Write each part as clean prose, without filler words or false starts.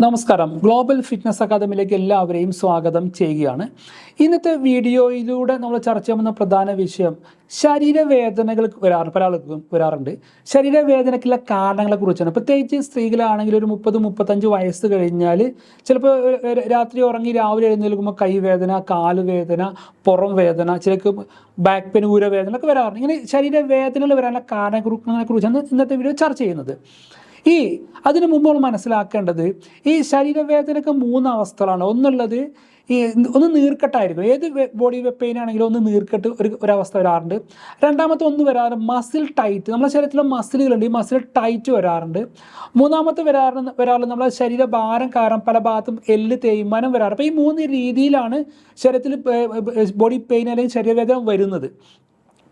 നമസ്കാരം. Global fitness അക്കാദമിയിലേക്ക് എല്ലാവരെയും സ്വാഗതം ചെയ്യുകയാണ്. ഇന്നത്തെ വീഡിയോയിലൂടെ നമ്മൾ ചർച്ച ചെയ്യുന്ന പ്രധാന വിഷയം ശരീരവേദനകൾ വരാറുണ്ട്. ശരീരവേദനയ്ക്കുള്ള കാരണങ്ങളെക്കുറിച്ചാണ്. പ്രത്യേകിച്ച് സ്ത്രീകളാണെങ്കിൽ ഒരു 30-35 വയസ്സ് കഴിഞ്ഞാൽ ചിലപ്പോൾ രാത്രി ഉറങ്ങി രാവിലെ എഴുന്നേൽക്കുമ്പോൾ കൈവേദന, കാലുവേദന, പുറം വേദന, ചിലർക്ക് ബാക്ക് പെയിൻ, ഊരവേദന ഒക്കെ വരാറുണ്ട്. ഇങ്ങനെ ശരീരവേദനകൾ വരാനുള്ള കാരണങ്ങളെക്കുറിച്ചാണ് ഇന്നത്തെ വീഡിയോ ചർച്ച ചെയ്യുന്നത്. അതിനു മുമ്പ് നമ്മൾ മനസ്സിലാക്കേണ്ടത് ഈ ശരീരവേദനയ്ക്ക് 3 അവസ്ഥകളാണ്. ഒന്ന് നീർക്കെട്ടായിരിക്കും. ഏത് ബോഡി പെയിൻ ആണെങ്കിലും ഒന്ന് നീർക്കെട്ട് ഒരവസ്ഥ വരാറുണ്ട്. രണ്ടാമത്തെ ഒന്ന് വരാറുണ്ട് മസിൽ ടൈറ്റ്. നമ്മുടെ ശരീരത്തിലെ മസിലുകളുണ്ട്, ഈ മസിൽ ടൈറ്റ് വരാറുണ്ട്. മൂന്നാമത്തെ വരാറുണ്ട് നമ്മുടെ ശരീരഭാരം കാരണം പല ഭാഗത്തും എല്ല് തേയ്മാനം വരാറ്. അപ്പോൾ ഈ 3 രീതിയിലാണ് ശരീരത്തിൽ ബോഡി പെയിൻ അല്ലെങ്കിൽ ശരീരവേദന വരുന്നത്.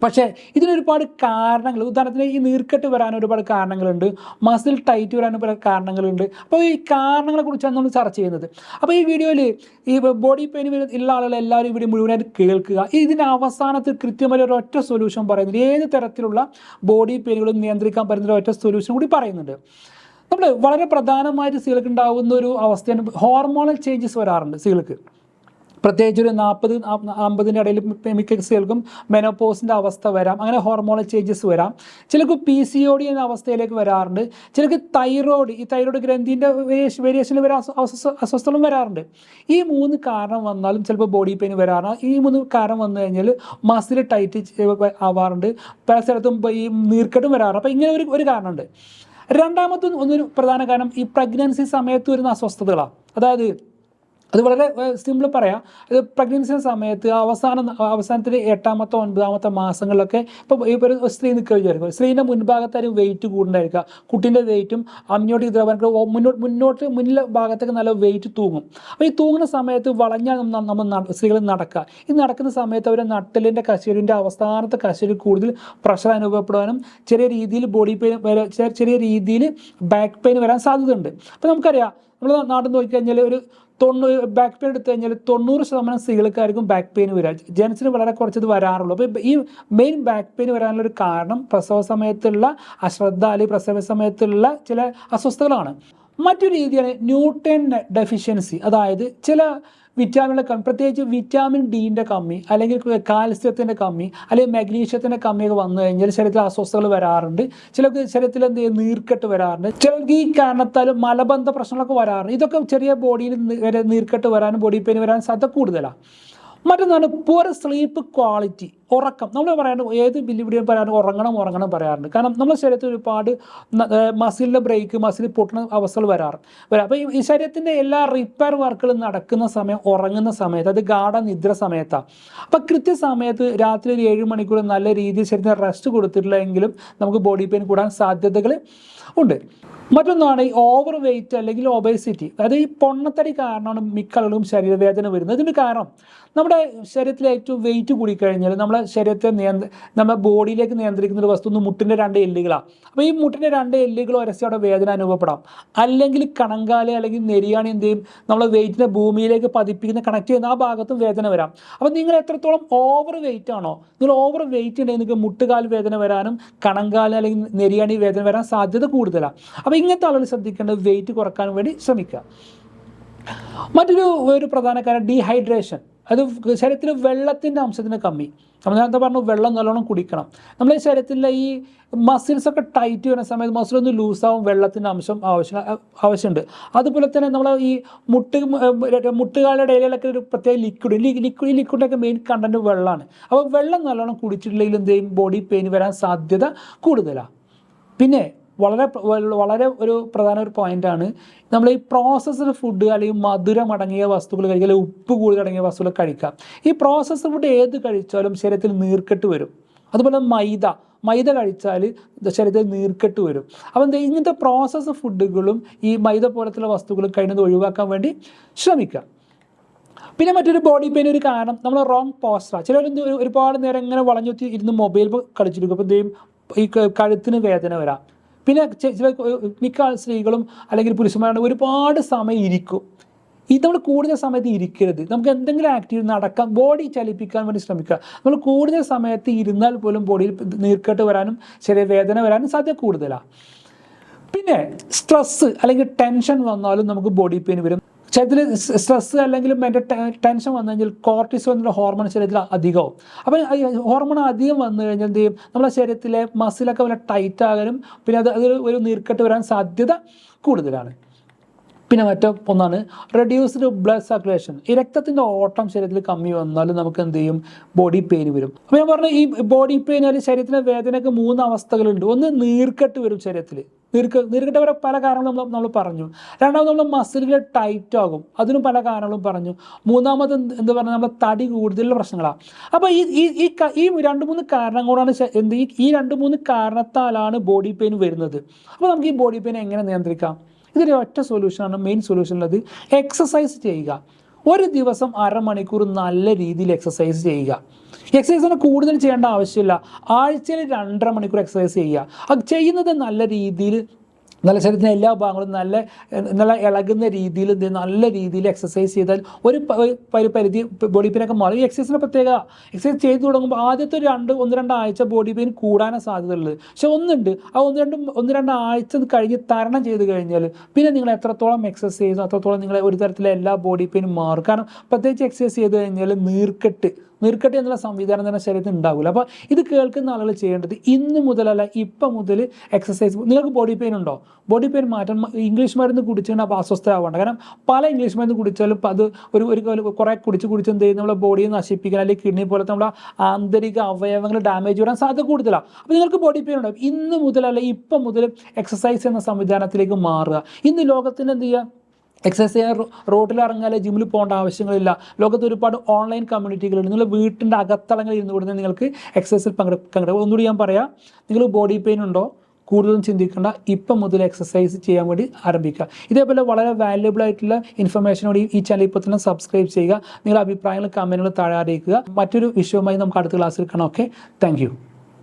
പക്ഷേ ഇതിനൊരുപാട് കാരണങ്ങൾ, ഉദാഹരണത്തിന് ഈ നീർക്കെട്ട് വരാൻ ഒരുപാട് കാരണങ്ങളുണ്ട്, മസിൽ ടൈറ്റ് വരാൻ ഒരുപാട് കാരണങ്ങളുണ്ട്. അപ്പോൾ ഈ കാരണങ്ങളെക്കുറിച്ചാണ് നമ്മൾ ചർച്ച ചെയ്യുന്നത്. അപ്പോൾ ഈ വീഡിയോയിൽ ഈ ബോഡി പെയിൻ ഉള്ള ആളുകൾ എല്ലാവരും ഇവിടെ മുഴുവനായിട്ട് കേൾക്കുക. ഇതിൻ്റെ അവസാനത്തിൽ കൃത്യമായി ഒരൊറ്റ സൊല്യൂഷൻ പറയുന്നുണ്ട്. ഏത് തരത്തിലുള്ള ബോഡി പെയിനുകളും നിയന്ത്രിക്കാൻ പറ്റുന്ന ഒറ്റ സൊല്യൂഷൻ കൂടി പറയുന്നുണ്ട്. നമ്മൾ വളരെ പ്രധാനമായിട്ട് സ്ത്രീകൾക്ക് ഉണ്ടാകുന്ന ഒരു അവസ്ഥയാണ് ഹോർമോണൽ ചേഞ്ചസ് വരാറുണ്ട് സ്ത്രീകൾക്ക്. പ്രത്യേകിച്ച് ഒരു 40-50 ഇടയിൽ മിക്ക സ്ത്രീകൾക്കും മെനോപോസിൻ്റെ അവസ്ഥ വരാം. അങ്ങനെ ഹോർമോണൽ ചേഞ്ചസ് വരാം. ചിലർക്ക് PCOD എന്ന അവസ്ഥയിലേക്ക് വരാറുണ്ട്. ചിലർക്ക് ഈ തൈറോയ്ഡ് ഗ്രന്ഥിൻ്റെ വേരിയേഷനിൽ വരാൻ അസ്വസ്ഥതകളും വരാറുണ്ട്. ഈ 3 കാരണം വന്നാലും ചിലപ്പോൾ ബോഡി പെയിൻ വരാറുണ്ട്. ഈ 3 കാരണം വന്നു കഴിഞ്ഞാൽ മസിൽ ടൈറ്റ് ആവാറുണ്ട്. പല സ്ഥലത്തും ഈ നീർക്കെട്ടും വരാറുണ്ട്. അപ്പോൾ ഇങ്ങനെ ഒരു കാരണമുണ്ട്. രണ്ടാമത്തെ ഒന്നൊരു പ്രധാന കാരണം ഈ പ്രഗ്നൻസി സമയത്ത് വരുന്ന അസ്വസ്ഥതകളാണ്. അതായത് അത് വളരെ സിമ്പിൾ പറയാം. ഇത് പ്രഗ്നൻസി സമയത്ത് അവസാനത്തിൻ്റെ 8-ാമത്തെ 9-ാമത്തെ മാസങ്ങളിലൊക്കെ ഇപ്പോൾ ഒരു സ്ത്രീ നിൽക്കുക വിചാരിക്കും. സ്ത്രീൻ്റെ മുൻഭാഗത്തായി വെയിറ്റ് കൂടുന്നുണ്ടായിരിക്കുക. കുട്ടീൻ്റെ വെയിറ്റും അമ്നിയോട്ടിക് ദ്രവനങ്ങൾ മുന്നിലെ ഭാഗത്തേക്ക് നല്ല വെയിറ്റ് തൂങ്ങും. അപ്പോൾ ഈ തൂങ്ങുന്ന സമയത്ത് വളഞ്ഞാൽ നമ്മൾ സ്ത്രീകൾ നടക്കുക. ഈ നടക്കുന്ന സമയത്ത് അവർ നട്ടലിൻ്റെ കശേരിൻ്റെ അവസാനത്തെ കശേരി കൂടുതൽ പ്രഷർ അനുഭവപ്പെടാനും ചെറിയ രീതിയിൽ ബോഡി പെയിൻ ചെറിയ രീതിയിൽ ബാക്ക് പെയിൻ വരാൻ സാധ്യതയുണ്ട്. അപ്പോൾ നമുക്കറിയാം, നമ്മൾ നാട്ടിൽ നോക്കിക്കഴിഞ്ഞാൽ ഒരു ബാക്ക് പെയിൻ എടുത്തു കഴിഞ്ഞാൽ 90% സ്ത്രീകൾക്കായിരിക്കും ബാക്ക് പെയിൻ വരിക. ജെൻസിന് വളരെ കുറച്ചത് വരാറുള്ളൂ. അപ്പോൾ ഈ മെയിൻ ബാക്ക് പെയിൻ വരാനുള്ളൊരു കാരണം പ്രസവ സമയത്തുള്ള അശ്രദ്ധ അല്ലെങ്കിൽ പ്രസവ സമയത്തുള്ള ചില അസ്വസ്ഥതകളാണ്. മറ്റൊരു രീതിയാണ് ന്യൂട്രിയൻ ഡെഫിഷ്യൻസി. അതായത് ചില വിറ്റാമിൻ്റെ കമ്മി, പ്രത്യേകിച്ച് വിറ്റാമിൻ ഡിൻ്റെ കമ്മി, അല്ലെങ്കിൽ കാൽസ്യത്തിൻ്റെ കമ്മി, അല്ലെങ്കിൽ മാഗ്നീഷ്യത്തിൻ്റെ കമ്മിയൊക്കെ വന്നു കഴിഞ്ഞാൽ ശരീരത്തിൽ അസ്വസ്ഥതകൾ വരാറുണ്ട്. ചിലർക്ക് ശരീരത്തിൽ നീർക്കെട്ട് വരാറുണ്ട്. ചിലർക്ക് ഈ കാരണത്താൽ മലബന്ധ പ്രശ്നങ്ങളൊക്കെ വരാറുണ്ട്. ഇതൊക്കെ ചെറിയ ബോഡിയിൽ നീർക്കെട്ട് വരാനും ബോഡി പെയിൻ വരാനും സാധ്യത കൂടുതലാണ്. മറ്റൊന്നാണ് പുവർ സ്ലീപ്പ് ക്വാളിറ്റി, ഉറക്കം. നമ്മൾ പറയാറുണ്ട്, ഏത് ബില്ലിവിഡിയും പറയാറുണ്ട് ഉറങ്ങണം പറയാറുണ്ട്. കാരണം നമ്മുടെ ശരീരത്തിൽ ഒരുപാട് മസിലിൻ്റെ ബ്രേക്ക്, മസിൽ പൊട്ടുന്ന അവസ്ഥകൾ വരാം. അപ്പോൾ ഈ ശരീരത്തിൻ്റെ എല്ലാ റിപ്പയർ വർക്കുകളും നടക്കുന്ന സമയം ഉറങ്ങുന്ന സമയത്ത്, അത് ഗാഢ നിദ്ര സമയത്താണ്. അപ്പോൾ കൃത്യസമയത്ത് രാത്രി ഒരു 7 മണിക്കൂർ നല്ല രീതിയിൽ ശരീരത്തിന് റെസ്റ്റ് കൊടുത്തിട്ടില്ലെങ്കിലും നമുക്ക് ബോഡി പെയിൻ കൂടാൻ സാധ്യതകൾ ഉണ്ട്. മറ്റൊന്നാണ് ഈ ഓവർ വെയ്റ്റ് അല്ലെങ്കിൽ ഒബേസിറ്റി. അതായത് ഈ പൊണ്ണത്തടി കാരണമാണ് മിക്ക ആളുകളും ശരീരവേദന വരുന്നത്. ഇതിന് കാരണം നമ്മുടെ ശരീരത്തിൽ ഏറ്റവും വെയിറ്റ് കൂടിക്കഴിഞ്ഞാൽ നമ്മുടെ ശരീരത്തെ നമ്മുടെ ബോഡിയിലേക്ക് നിയന്ത്രിക്കുന്ന ഒരു വസ്തു മുട്ടിൻ്റെ 2 എല്ലുകളാണ്. അപ്പോൾ ഈ മുട്ടിൻ്റെ 2 എല്ലുകൾ ഉരಸಿ അവിടെ വേദന അനുഭവപ്പെടാം. അല്ലെങ്കിൽ കണങ്കാല് അല്ലെങ്കിൽ നെരിയാണി എന്ത് ചെയ്യും, നമ്മളെ വെയിറ്റിനെ ഭൂമിയിലേക്ക് പതിപ്പിക്കുന്ന കണക്ട് ചെയ്യുന്ന ആ ഭാഗത്തും വേദന വരാം. അപ്പോൾ നിങ്ങൾ എത്രത്തോളം ഓവർ വെയിറ്റ് ആണോ, നിങ്ങൾ ഓവർ വെയിറ്റ് ഉണ്ടെങ്കിൽ നിങ്ങൾക്ക് മുട്ടുകാൽ വേദന വരാനും കണങ്കാല് അല്ലെങ്കിൽ നെരിയാണി വേദന വരാൻ സാധ്യത കൂടുതലാണ്. അപ്പോൾ ഇങ്ങനത്തെ ആളുകൾ ശ്രദ്ധിക്കേണ്ടത് വെയിറ്റ് കുറക്കാൻ വേണ്ടി ശ്രമിക്കുക. മറ്റൊരു പ്രധാന കാര്യം ഡീഹൈഡ്രേഷൻ. അത് ശരീരത്തിൽ വെള്ളത്തിൻ്റെ അംശത്തിൻ്റെ കമ്മി. നമ്മൾ നേരത്തെ പറഞ്ഞു വെള്ളം നല്ലോണം കുടിക്കണം. നമ്മുടെ ശരീരത്തിലെ ഈ മസിൽസൊക്കെ ടൈറ്റ് വരുന്ന സമയത്ത് മസിലൊന്ന് ലൂസാവും, വെള്ളത്തിൻ്റെ അംശം ആവശ്യമുണ്ട്. അതുപോലെ തന്നെ നമ്മൾ ഈ മുട്ടുകാലുടെ ഇടയിലൊക്കെ ഒരു പ്രത്യേക ലിക്വിഡൊക്കെ മെയിൻ കണ്ടൻറ്റ് വെള്ളമാണ്. അപ്പോൾ വെള്ളം നല്ലോണം കുടിച്ചിട്ടില്ലെങ്കിൽ എന്ത് ചെയ്യും, ബോഡി പെയിൻ വരാൻ സാധ്യത കൂടുതലാണ്. പിന്നെ വളരെ ഒരു പ്രധാന ഒരു പോയിൻ്റാണ്, നമ്മൾ ഈ പ്രോസസ്ഡ് ഫുഡ് അല്ലെങ്കിൽ മധുരം അടങ്ങിയ വസ്തുക്കൾ കഴിക്കുക, അല്ലെങ്കിൽ ഉപ്പ് കൂടുതൽ അടങ്ങിയ വസ്തുക്കൾ കഴിക്കുക. ഈ പ്രോസസ്ഡ് ഫുഡ് ഏത് കഴിച്ചാലും ശരീരത്തിൽ നീർക്കെട്ട് വരും. അതുപോലെ മൈദ കഴിച്ചാൽ ശരീരത്തിൽ നീർക്കെട്ട് വരും. അപ്പോൾ ഇങ്ങനത്തെ പ്രോസസ്ഡ് ഫുഡുകളും ഈ മൈദ പോലത്തുള്ള വസ്തുക്കളും കഴിയുന്നത് ഒഴിവാക്കാൻ വേണ്ടി ശ്രമിക്കുക. പിന്നെ മറ്റൊരു ബോഡി പെയിൻ ഒരു കാരണം നമ്മൾ റോങ് പോസ്റ്റർ. ചിലർ ഒരുപാട് നേരം ഇങ്ങനെ വളഞ്ഞുത്തി ഇരുന്ന് മൊബൈൽ കളിച്ചിരിക്കും. അപ്പോൾ എന്തെയും ഈ കഴുത്തിന് വേദന വരാം. പിന്നെ മിക്ക സ്ത്രീകളും അല്ലെങ്കിൽ പുരുഷന്മാരാണ് ഒരുപാട് സമയം ഇരിക്കും. നമ്മൾ കൂടുതൽ സമയത്ത് ഇരിക്കരുത്. നമുക്ക് എന്തെങ്കിലും ആക്ടിവിറ്റി നടക്കാൻ, ബോഡി ചലിപ്പിക്കാൻ വേണ്ടി ശ്രമിക്കുക. നമ്മൾ കൂടുതൽ സമയത്ത് ഇരുന്നാൽ പോലും ബോഡിയിൽ നീർക്കെട്ട് വരാനും ശരീരവേദന വരാനും സാധ്യത കൂടുതലാണ്. പിന്നെ സ്ട്രെസ്സ് അല്ലെങ്കിൽ ടെൻഷൻ വന്നാലും നമുക്ക് ബോഡി പെയിൻ വരും. ശരീരത്തിൽ സ്ട്രെസ്സ് അല്ലെങ്കിൽ ടെൻഷൻ വന്നു കഴിഞ്ഞാൽ കോർട്ടിസോൾ എന്നുള്ള ഹോർമോൺ ശരീരത്തിൽ അധികമാവും. അപ്പോൾ ഹോർമോൺ അധികം വന്നു കഴിഞ്ഞാൽ എന്ത് ചെയ്യും, നമ്മുടെ ശരീരത്തിലെ മസിലൊക്കെ വളരെ ടൈറ്റ് ആകാനും പിന്നെ അത് ഒരു നീർക്കെട്ട് വരാൻ സാധ്യത കൂടുതലാണ്. പിന്നെ ഒന്നാണ് റെഡ്യൂസ്ഡ് ബ്ലഡ് സർക്കുലേഷൻ. ഈ രക്തത്തിൻ്റെ ഓട്ടം ശരീരത്തിൽ കമ്മി വന്നാലും നമുക്ക് എന്ത് ചെയ്യും, ബോഡി പെയിൻ വരും. അപ്പോൾ ഞാൻ പറഞ്ഞ ഈ ബോഡി പെയിൻ അല്ലെങ്കിൽ ശരീരത്തിൻ്റെ വേദനയ്ക്ക് 3 അവസ്ഥകളുണ്ട്. ഒന്ന് നീർക്കെട്ട് വരും ശരീരത്തിൽ, നീർക്കെട്ട് വരെ പല കാരണങ്ങളും നമ്മൾ പറഞ്ഞു. രണ്ടാമത് നമ്മൾ മസിലുകൾ ടൈറ്റ് ആകും, അതിനും പല കാരണങ്ങളും പറഞ്ഞു. മൂന്നാമത് എന്താ പറഞ്ഞാൽ നമ്മുടെ തടി കൂടുതലുള്ള പ്രശ്നങ്ങളാണ്. അപ്പോൾ ഈ 2-3 കാരണങ്ങളാണ് ഈ 2-3 കാരണത്താലാണ് ബോഡി പെയിൻ വരുന്നത്. അപ്പോൾ നമുക്ക് ഈ ബോഡി പെയിൻ എങ്ങനെ നിയന്ത്രിക്കാം? ഇതിൻ്റെ ഒറ്റ സൊല്യൂഷനാണ്, മെയിൻ സൊല്യൂഷൻ ഉള്ളത് എക്സസൈസ് ചെയ്യുക. ഒരു ദിവസം 1/2 മണിക്കൂർ നല്ല രീതിയിൽ എക്സസൈസ് ചെയ്യുക. എക്സസൈസിന് കൂടുതൽ ചെയ്യേണ്ട ആവശ്യമില്ല. ആഴ്ചയിൽ 2.5 മണിക്കൂർ എക്സസൈസ് ചെയ്യുക. അത് ചെയ്യുന്നത് നല്ല രീതിയിൽ, നല്ല ശരീരത്തിൻ്റെ എല്ലാ ഭാഗങ്ങളും നല്ല ഇളകുന്ന രീതിയിൽ നല്ല രീതിയിൽ എക്സസൈസ് ചെയ്താൽ ഒരു പരിധി ബോഡി പെയിനൊക്കെ മാറും. ഈ എക്സസൈസിൻ്റെ പ്രത്യേക എക്സസൈസ് ചെയ്ത് തുടങ്ങുമ്പോൾ ആദ്യത്തെ 1-2 ആഴ്ച ബോഡി പെയിൻ കൂടാനാണ് സാധ്യതയുള്ളത്. പക്ഷെ ഒന്നുണ്ട്, ആ 1-2 ആഴ്ച കഴിഞ്ഞ് തരണം ചെയ്ത് കഴിഞ്ഞാൽ പിന്നെ നിങ്ങൾ എത്രത്തോളം എക്സസൈസ് ചെയ്യുന്നു അത്രത്തോളം നിങ്ങൾ ഒരു തരത്തിലെ എല്ലാ ബോഡി പെയിനും മാറും. കാരണം പ്രത്യേകിച്ച് എക്സസൈസ് ചെയ്ത് കഴിഞ്ഞാൽ നീർക്കെട്ട് എന്നുള്ള സംവിധാനം തന്നെ ശരീരത്തിൽ ഉണ്ടാവില്ല. അപ്പോൾ ഇത് കേൾക്കുന്ന ആളുകൾ ചെയ്യേണ്ടത് ഇന്ന് മുതലല്ല, ഇപ്പം മുതൽ എക്സസൈസ്. നിങ്ങൾക്ക് ബോഡി പെയിൻ ഉണ്ടോ? ബോഡി പെയിൻ മാറ്റാൻ ഇംഗ്ലീഷ് മരുന്ന് കുടിച്ചുകൊണ്ട് അപ്പോൾ അസ്വസ്ഥരാവേണ്ട. കാരണം പല ഇംഗ്ലീഷ് മരുന്ന് കുടിച്ചാലും അത് കുറേ കുടിച്ച് എന്ത് ചെയ്യും, നമ്മുടെ ബോഡിയെ നശിപ്പിക്കാൻ അല്ലെങ്കിൽ കിഡ്നി പോലത്തെ നമ്മുടെ ആന്തരിക അവയവങ്ങൾ ഡാമേജ് വരാൻ സാധ്യത കൂടുതലാണ്. അപ്പോൾ നിങ്ങൾക്ക് ബോഡി പെയിൻ ഉണ്ടാവും. ഇന്ന് മുതലല്ല, ഇപ്പം മുതൽ എക്സസൈസ് എന്ന സംവിധാനത്തിലേക്ക് മാറുക. ഇന്ന് ലോകത്തിന് എന്ത് ചെയ്യുക, എക്സസൈസ് ചെയ്യാൻ റോഡിൽ ഇറങ്ങാതെ ജിമ്മിൽ പോകേണ്ട ആവശ്യങ്ങളില്ല. ലോകത്ത് ഒരുപാട് ഓൺലൈൻ കമ്മ്യൂണിറ്റികളുണ്ട്. നിങ്ങൾ വീട്ടിൻ്റെ അകത്തളങ്ങളിൽ ഇരുന്ന് കൊടുത്ത് നിങ്ങൾക്ക് എക്സസൈസിൽ പങ്കെടുക്കാം. ഒന്നുകൂടി ഞാൻ പറയാം, നിങ്ങൾ ബോഡി പെയിൻ ഉണ്ടോ, കൂടുതലും ചിന്തിക്കേണ്ട, ഇപ്പം മുതൽ എക്സസൈസ് ചെയ്യാൻ വേണ്ടി ആരംഭിക്കുക. ഇതേപോലെ വളരെ വാല്യുബിൾ ആയിട്ടുള്ള ഇൻഫർമേഷനോട് ഈ ചാനൽ ഇപ്പോൾ തന്നെ സബ്സ്ക്രൈബ് ചെയ്യുക. നിങ്ങളുടെ അഭിപ്രായങ്ങൾ കമൻറ്റുകൾ താഴെ അറിയിക്കുക. മറ്റൊരു വിഷയവുമായി നമുക്ക് അടുത്ത ക്ലാസ്സിൽ കാണാം. Okay, thank you.